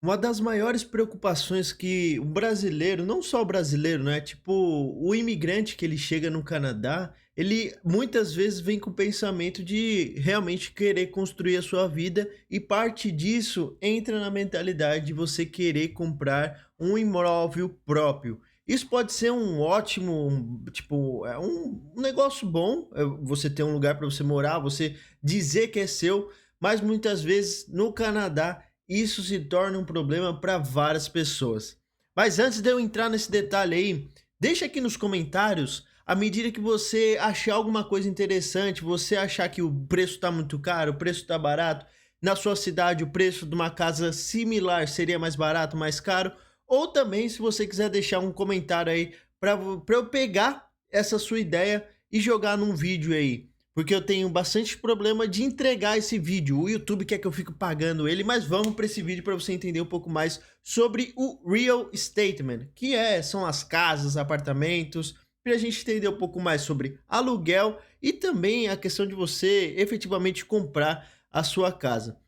Uma das maiores preocupações que o brasileiro, não só o brasileiro, né? Tipo, o imigrante que ele chega no Canadá, ele muitas vezes vem com o pensamento de realmente querer construir a sua vida, e parte disso entra na mentalidade de você querer comprar um imóvel próprio. Isso pode ser um ótimo, tipo, é um negócio bom, você ter um lugar para você morar, você dizer que é seu, mas muitas vezes no Canadá isso se torna um problema para várias pessoas. Mas antes de eu entrar nesse detalhe aí, deixa aqui nos comentários, à medida que você achar alguma coisa interessante, você achar que o preço está muito caro, o preço está barato, na sua cidade o preço de uma casa similar seria mais barato, mais caro, ou também se você quiser deixar um comentário aí para eu pegar essa sua ideia e jogar num vídeo aí. Porque eu tenho bastante problema de entregar esse vídeo. O YouTube quer que eu fique pagando ele, mas vamos para esse vídeo para você entender um pouco mais sobre o Real Estate, que são as casas, apartamentos, para a gente entender um pouco mais sobre aluguel e também a questão de você efetivamente comprar a sua casa.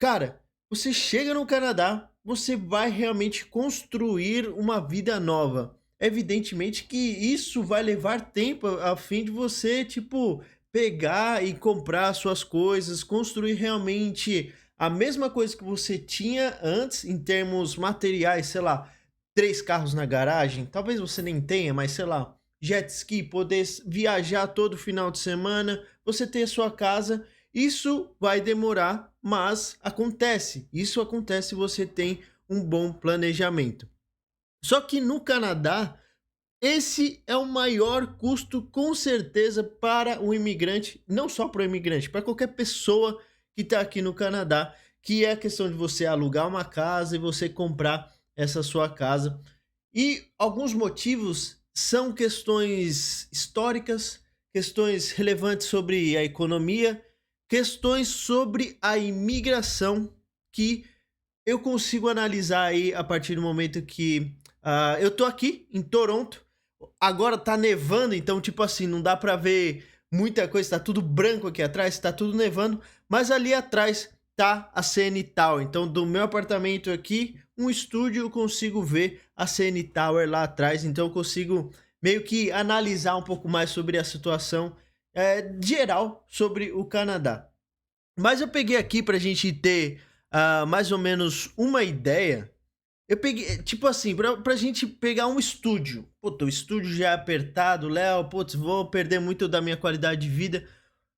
Cara, você chega no Canadá, você vai realmente construir uma vida nova. Evidentemente que isso vai levar tempo a fim de você, tipo, pegar e comprar suas coisas, construir realmente a mesma coisa que você tinha antes em termos materiais, sei lá, 3 carros na garagem, talvez você nem tenha, mas sei lá, jet ski, poder viajar todo final de semana, você ter a sua casa. Isso vai demorar, mas acontece. Isso acontece se você tem um bom planejamento. Só que no Canadá, esse é o maior custo, com certeza, para o imigrante, não só para o imigrante, para qualquer pessoa que está aqui no Canadá, que é a questão de você alugar uma casa e você comprar essa sua casa. E alguns motivos são questões históricas, questões relevantes sobre a economia, questões sobre a imigração que eu consigo analisar aí a partir do momento que eu tô aqui em Toronto. Agora tá nevando, então, tipo assim, não dá pra ver muita coisa, tá tudo branco aqui atrás, tá tudo nevando, mas ali atrás tá a CN Tower. Então, do meu apartamento aqui, um estúdio, eu consigo ver a CN Tower lá atrás, então eu consigo meio que analisar um pouco mais sobre a situação geral sobre o Canadá. Mas eu peguei aqui pra gente ter mais ou menos uma ideia. Eu peguei, tipo assim, pra gente pegar um estúdio. Puta, o estúdio já é apertado, Léo, putz, vou perder muito da minha qualidade de vida.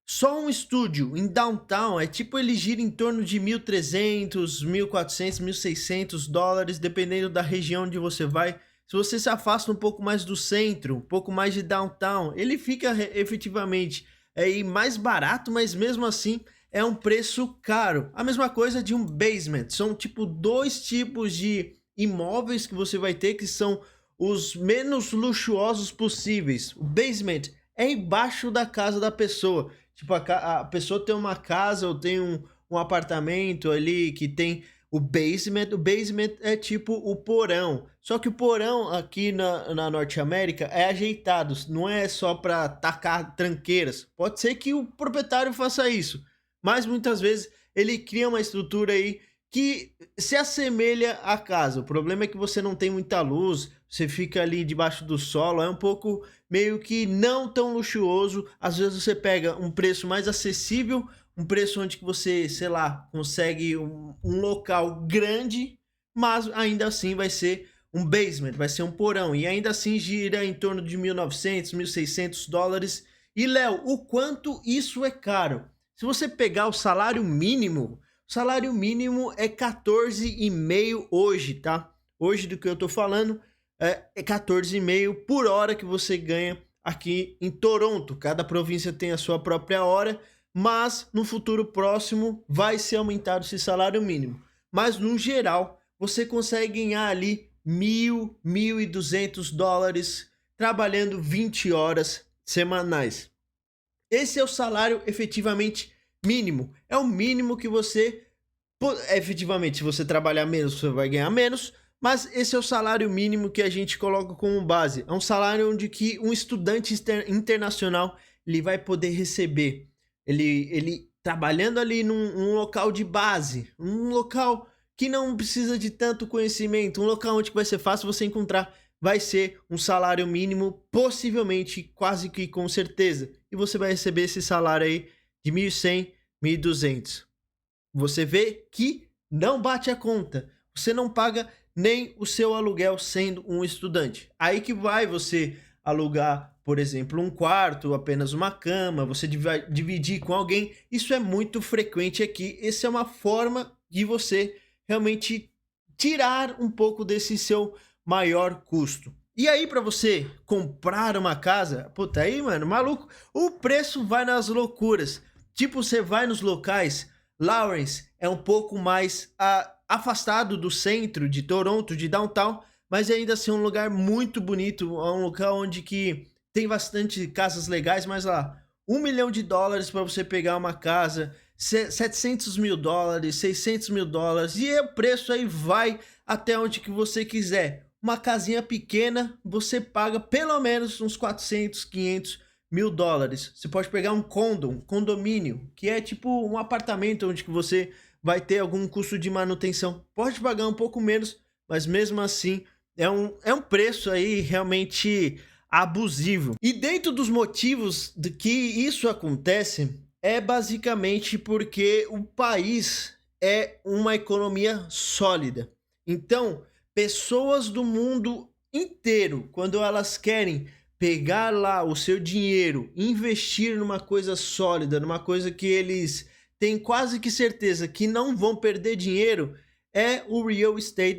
Só um estúdio em downtown é tipo, ele gira em torno de 1.300, 1.400, 1.600 dólares, dependendo da região onde você vai. Se você se afasta um pouco mais do centro, um pouco mais de downtown, ele fica efetivamente aí mais barato, mas mesmo assim é um preço caro. A mesma coisa de um basement. São tipo dois tipos de imóveis que você vai ter, que são os menos luxuosos possíveis. O basement é embaixo da casa da pessoa. Tipo, a pessoa tem uma casa ou tem um apartamento ali que tem o basement. O basement é tipo o porão. Só que o porão aqui na Norte América é ajeitado, não é só para tacar tranqueiras. Pode ser que o proprietário faça isso, mas muitas vezes ele cria uma estrutura aí que se assemelha à casa. O problema é que você não tem muita luz, você fica ali debaixo do solo, é um pouco meio que não tão luxuoso. Às vezes você pega um preço mais acessível, um preço onde que você, sei lá, consegue um local grande, mas ainda assim vai ser um basement, vai ser um porão, e ainda assim gira em torno de 1.900, 1.600 dólares. E Léo, o quanto isso é caro? Se você pegar o salário mínimo é 14,5 hoje, tá? Hoje do que eu tô falando é 14,5 por hora que você ganha aqui em Toronto. Cada província tem a sua própria hora, mas no futuro próximo vai ser aumentado esse salário mínimo. Mas no geral, você consegue ganhar ali 1.200 dólares trabalhando 20 horas semanais. Esse é o salário efetivamente mínimo. É o mínimo que você. Efetivamente, se você trabalhar menos, você vai ganhar menos. Mas esse é o salário mínimo que a gente coloca como base. É um salário onde que um estudante internacional ele vai poder receber. Ele trabalhando ali num local de base, um local que não precisa de tanto conhecimento, um local onde vai ser fácil você encontrar, vai ser um salário mínimo, possivelmente, quase que com certeza. E você vai receber esse salário aí de 1.100, 1.200. Você vê que não bate a conta. Você não paga nem o seu aluguel sendo um estudante. Aí que vai você alugar, por exemplo, um quarto, apenas uma cama, você vai dividir com alguém. Isso é muito frequente aqui. Essa é uma forma de você realmente tirar um pouco desse seu maior custo. E aí, para você comprar uma casa, puta, aí, mano, maluco, o preço vai nas loucuras. Tipo, você vai nos locais, Lawrence é um pouco mais afastado do centro de Toronto, de downtown, mas ainda assim é um lugar muito bonito, é um local onde que tem bastante casas legais, mas lá, $1 milhão para você pegar uma casa, $700 mil, $600 mil, e o preço aí vai até onde que você quiser. Uma casinha pequena, você paga pelo menos uns 400, 500 mil dólares. Você pode pegar um condomínio, que é tipo um apartamento onde que você vai ter algum custo de manutenção. Pode pagar um pouco menos, mas mesmo assim é um preço aí realmente abusivo. E dentro dos motivos de que isso acontece, é basicamente porque o país é uma economia sólida. Então, pessoas do mundo inteiro, quando elas querem pegar lá o seu dinheiro, investir numa coisa sólida, numa coisa que eles têm quase que certeza que não vão perder dinheiro, é o real estate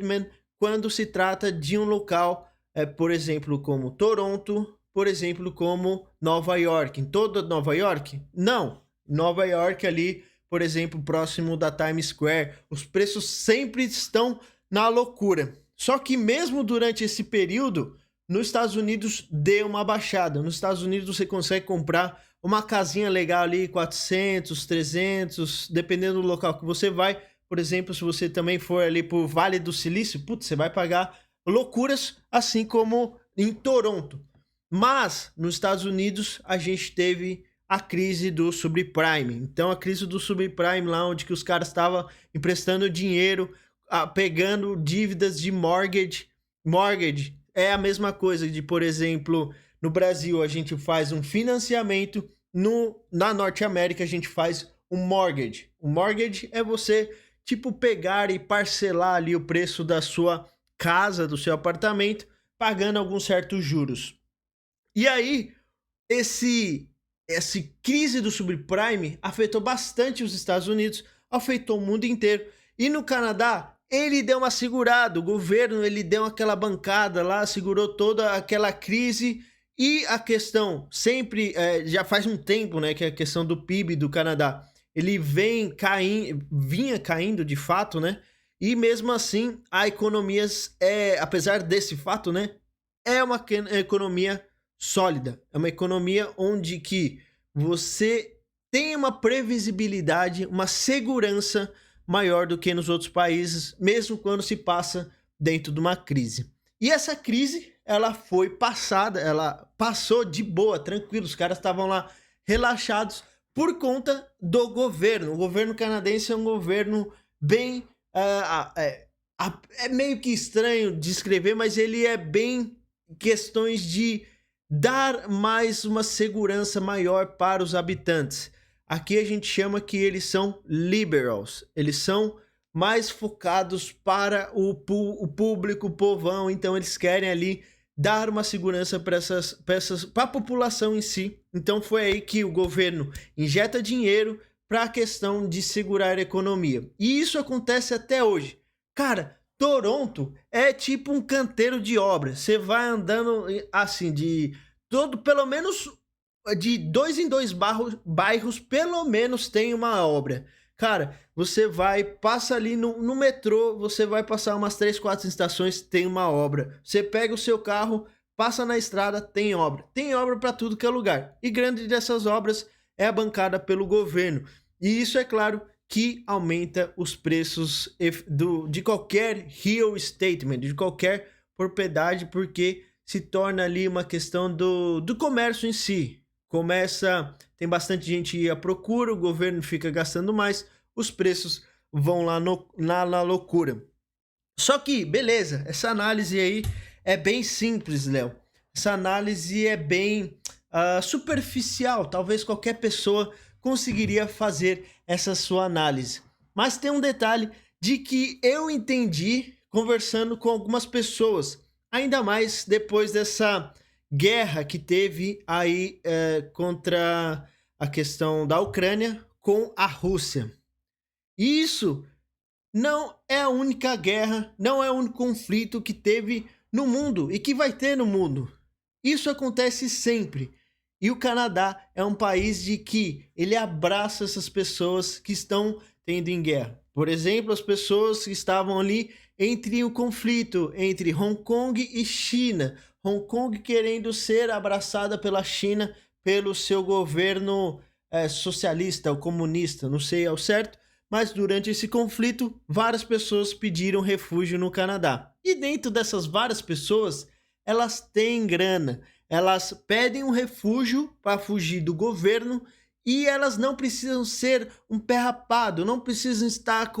quando se trata de um local, por exemplo, como Toronto, por exemplo, como Nova York. Em toda Nova York? Não. Nova York ali, por exemplo, próximo da Times Square, os preços sempre estão na loucura. Só que mesmo durante esse período, nos Estados Unidos deu uma baixada. Nos Estados Unidos você consegue comprar uma casinha legal ali, 400, 300, dependendo do local que você vai. Por exemplo, se você também for ali pro Vale do Silício, putz, você vai pagar loucuras, assim como em Toronto. Mas nos Estados Unidos a gente teve a crise do subprime. Então a crise do subprime lá onde que os caras estavam emprestando dinheiro, pegando dívidas de mortgage. Mortgage é a mesma coisa de, por exemplo, no Brasil a gente faz um financiamento, na Norte América a gente faz um mortgage. O mortgage é você, tipo, pegar e parcelar ali o preço da sua casa, do seu apartamento, pagando alguns certos juros. E aí, essa crise do subprime afetou bastante os Estados Unidos, afetou o mundo inteiro. E no Canadá, ele deu uma segurada, o governo ele deu aquela bancada lá, segurou toda aquela crise. E a questão sempre, já faz um tempo, né, que é a questão do PIB do Canadá, ele vinha caindo de fato, né, e mesmo assim a economia, apesar desse fato, né, é uma economia sólida, é uma economia onde que você tem uma previsibilidade, uma segurança maior do que nos outros países, mesmo quando se passa dentro de uma crise. E essa crise, ela foi passada, ela passou de boa, tranquilo, os caras estavam lá relaxados por conta do governo. O governo canadense é um governo bem... é meio que estranho de escrever, mas ele é bem questões de dar mais uma segurança maior para os habitantes. Aqui a gente chama que eles são liberals, eles são mais focados para o público, o povão, então eles querem ali dar uma segurança para a população em si. Então foi aí que o governo injeta dinheiro para a questão de segurar a economia. E isso acontece até hoje. Cara, Toronto é tipo um canteiro de obras. Você vai andando assim pelo menos de 2 em 2 bairros, pelo menos tem uma obra. Cara, você passa ali no metrô, você vai passar umas 3, 4 estações, tem uma obra. Você pega o seu carro, passa na estrada, tem obra. Tem obra para tudo que é lugar. E grande dessas obras é bancada pelo governo. E isso, é claro, que aumenta os preços de qualquer real estate, de qualquer propriedade, porque se torna ali uma questão do comércio em si. Tem bastante gente à procura, o governo fica gastando mais, os preços vão lá na loucura. Só que, beleza, essa análise aí é bem simples, Léo. Essa análise é bem superficial. Talvez qualquer pessoa conseguiria fazer essa sua análise. Mas tem um detalhe de que eu entendi conversando com algumas pessoas, ainda mais depois dessa guerra que teve aí contra a questão da Ucrânia com a Rússia. E isso não é a única guerra, não é o único conflito que teve no mundo e que vai ter no mundo. Isso acontece sempre. E o Canadá é um país de que ele abraça essas pessoas que estão tendo em guerra. Por exemplo, as pessoas que estavam ali entre o conflito entre Hong Kong e China. Hong Kong querendo ser abraçada pela China, pelo seu governo socialista ou comunista, não sei ao certo. Mas durante esse conflito, várias pessoas pediram refúgio no Canadá. E dentro dessas várias pessoas, elas têm grana. Elas pedem um refúgio para fugir do governo e elas não precisam ser um pé rapado, não precisam estar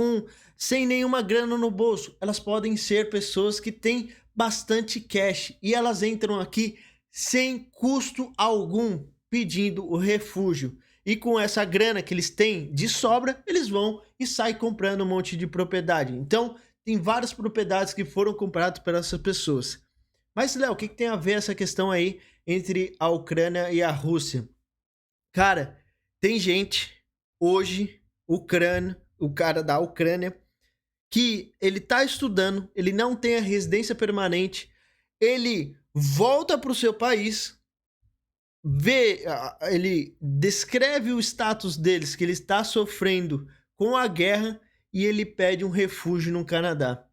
sem nenhuma grana no bolso. Elas podem ser pessoas que têm bastante cash e elas entram aqui sem custo algum pedindo o refúgio. E com essa grana que eles têm de sobra, eles vão e saem comprando um monte de propriedade. Então, tem várias propriedades que foram compradas por essas pessoas. Mas, Léo, o que tem a ver essa questão aí entre a Ucrânia e a Rússia? Cara, tem gente hoje, o cara da Ucrânia, que ele tá estudando, ele não tem a residência permanente, ele volta para o seu país, ele descreve o status deles, que ele está sofrendo com a guerra e ele pede um refúgio no Canadá.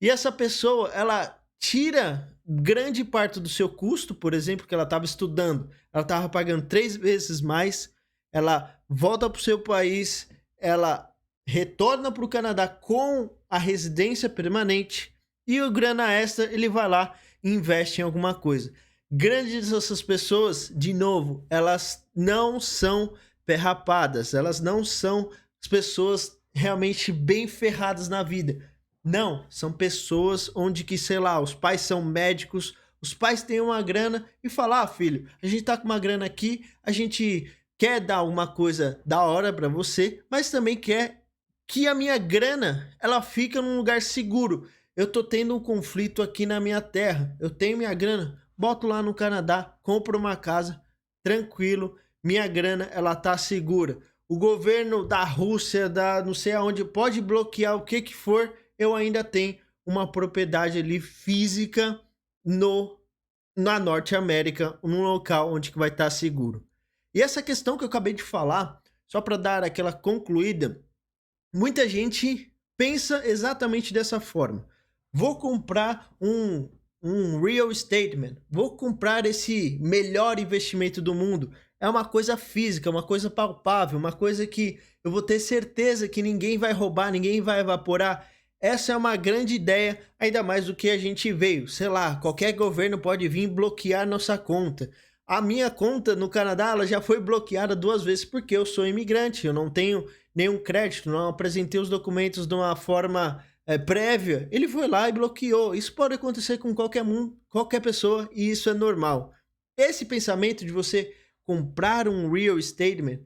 E essa pessoa, ela tira grande parte do seu custo, por exemplo, que ela estava estudando, ela estava pagando 3 vezes mais, ela volta para o seu país, ela retorna para o Canadá com a residência permanente e o grana extra ele vai lá e investe em alguma coisa. Grandes dessas pessoas, de novo, elas não são perrapadas, elas não são as pessoas realmente bem ferradas na vida. Não, são pessoas onde que, sei lá, os pais são médicos, os pais têm uma grana e falam, filho, a gente tá com uma grana aqui, a gente quer dar uma coisa da hora para você, mas também quer que a minha grana, ela fica num lugar seguro. Eu tô tendo um conflito aqui na minha terra, eu tenho minha grana, boto lá no Canadá, compro uma casa, tranquilo, minha grana, ela tá segura. O governo da Rússia, da não sei aonde, pode bloquear o que for, eu ainda tenho uma propriedade ali física na Norte América, num local onde que vai estar seguro. E essa questão que eu acabei de falar, só para dar aquela concluída, muita gente pensa exatamente dessa forma. Vou comprar um real estate, vou comprar esse melhor investimento do mundo. É uma coisa física, uma coisa palpável, uma coisa que eu vou ter certeza que ninguém vai roubar, ninguém vai evaporar. Essa é uma grande ideia, ainda mais do que a gente veio. Sei lá, qualquer governo pode vir bloquear nossa conta. A minha conta no Canadá ela já foi bloqueada 2 vezes porque eu sou imigrante, eu não tenho nenhum crédito, não apresentei os documentos de uma forma prévia. Ele foi lá e bloqueou. Isso pode acontecer com qualquer pessoa e isso é normal. Esse pensamento de você comprar um real estate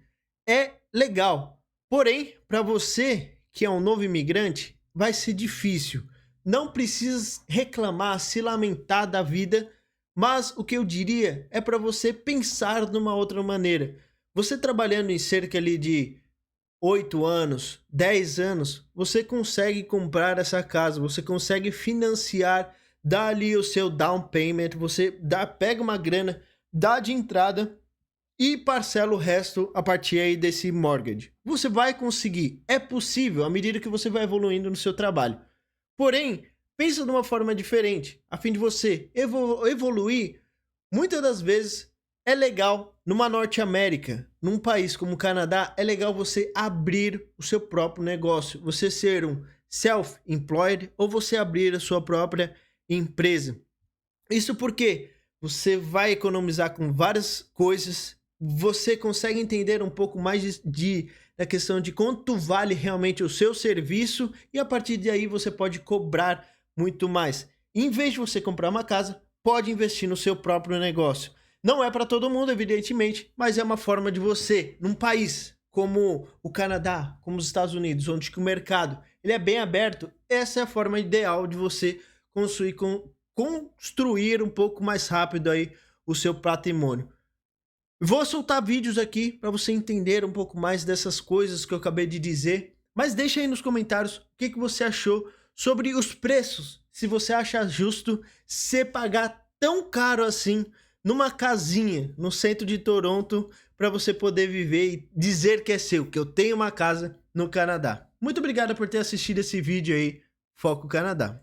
é legal. Porém, para você que é um novo imigrante, vai ser difícil. Não precisa reclamar, se lamentar da vida, mas o que eu diria é para você pensar de uma outra maneira. Você trabalhando em cerca ali de 8 anos, 10 anos, você consegue comprar essa casa, você consegue financiar, dá ali o seu down payment, pega uma grana, dá de entrada e parcela o resto a partir aí desse mortgage. Você vai conseguir, é possível à medida que você vai evoluindo no seu trabalho. Porém, pensa de uma forma diferente, a fim de você evoluir. Muitas das vezes é legal, numa Norte América, num país como o Canadá, é legal você abrir o seu próprio negócio, você ser um self-employed ou você abrir a sua própria empresa. Isso porque você vai economizar com várias coisas, você consegue entender um pouco mais de na questão de quanto vale realmente o seu serviço e a partir daí você pode cobrar muito mais. Em vez de você comprar uma casa, pode investir no seu próprio negócio. Não é para todo mundo, evidentemente, mas é uma forma de você, num país como o Canadá, como os Estados Unidos, onde que o mercado ele é bem aberto, essa é a forma ideal de você construir um pouco mais rápido aí o seu patrimônio. Vou soltar vídeos aqui para você entender um pouco mais dessas coisas que eu acabei de dizer, mas deixa aí nos comentários o que você achou sobre os preços, se você acha justo você pagar tão caro assim numa casinha no centro de Toronto para você poder viver e dizer que é seu, que eu tenho uma casa no Canadá. Muito obrigado por ter assistido esse vídeo aí, Foco Canadá.